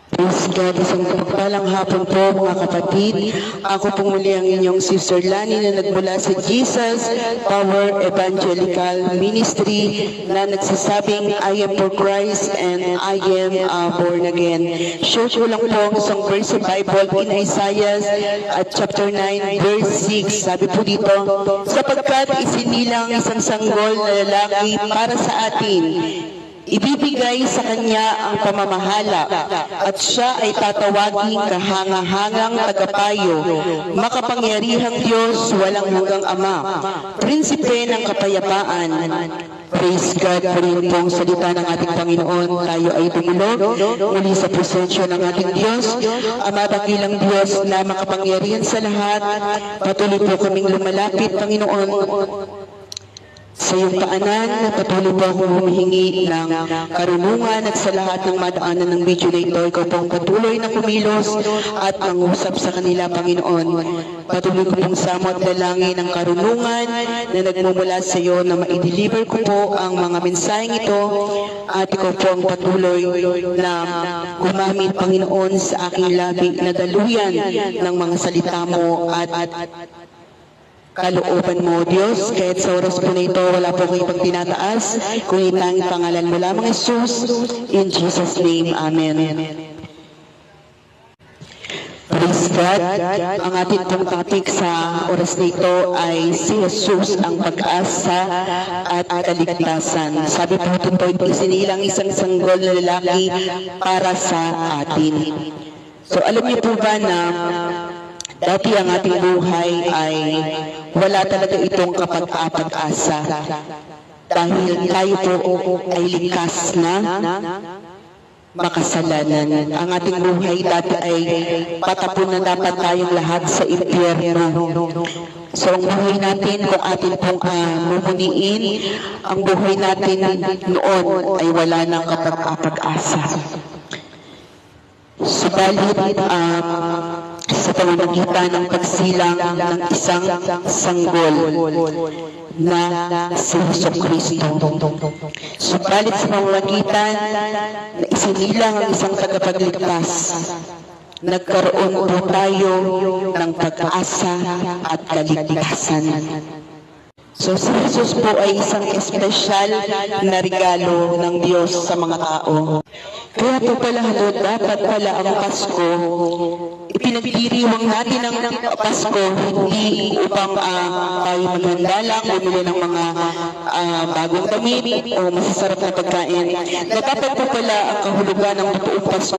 Praise God, isang pagpalang hapon po mga kapatid. Ako po muli ang inyong Sister Lani na nagmula sa Jesus Power Evangelical Ministry na nagsasabing I am for Christ and I am born again. Share ko lang po ang isang verse sa Bible in Isaiah at chapter 9 verse 6. Sabi po dito, sapagkat isinilang isang sanggol na lalaki para sa atin, ibibigay sa kanya ang pamamahala at siya ay tatawaging kahanga-hangang tagapayo, makapangyarihang Diyos, walang hanggang Ama, prinsipe ng kapayapaan. Praise God, parin pong salita ng ating Panginoon. Tayo ay tumulog muli sa presensya ng ating Diyos, Ama dakilang Diyos na makapangyarihan sa lahat. Patuloy po kaming lumalapit, Panginoon, sa iyong paanan, patuloy po akong humihingi ng karunungan at sa lahat ng madaanan ng video na ito, ikaw pong patuloy na kumilos at mangusap sa kanila, Panginoon. Patuloy ko pong samot dalangin ng karunungan na nagmumula sa iyo na ma-deliver ko po ang mga mensaheng ito at ikaw po ang patuloy na gumamit, Panginoon, sa aking labi na daluyan ng mga salita mo at kalooban mo, Diyos. Kahit sa oras po na ito, wala po kayo pang tinataas, kung itang pangalan mo lamang, Jesus. In Jesus' name, Amen. Praise God. Ang ating pong topic sa oras na ito ay si Jesus ang pag-asa at kaligtasan. Sabi po ito, isinilang isang sanggol na lalaki para sa atin. So alam niyo po ba na dati ang ating buhay ay wala talaga itong kapag-asa dahil tayo po ay likas na makasalanan. Ang ating buhay dati ay patapon na dapat tayong lahat sa impyerno. So ang buhay natin, kung atin pong mumuniin, ang buhay natin noon ay wala ng kapag-asa. Subalit, sa pamamagitan ng pagsilang ng isang sanggol na si Jesucristo. Subalit sa pamamagitan na isinilang ang isang tagapagligtas, nagkaroon po tayo ng pag-asa at kaligtasan. So si Jesus po ay isang espesyal na regalo ng Diyos sa mga tao. Kaya po pala dapat pala ang Pasko, ipinagdiriwang natin ang Pasko hindi upang tayo maghanda lang, bumili ng mga bagong damit o masasarap na pagkain. Dapat po pala ang kahulugan ng totoong Pasko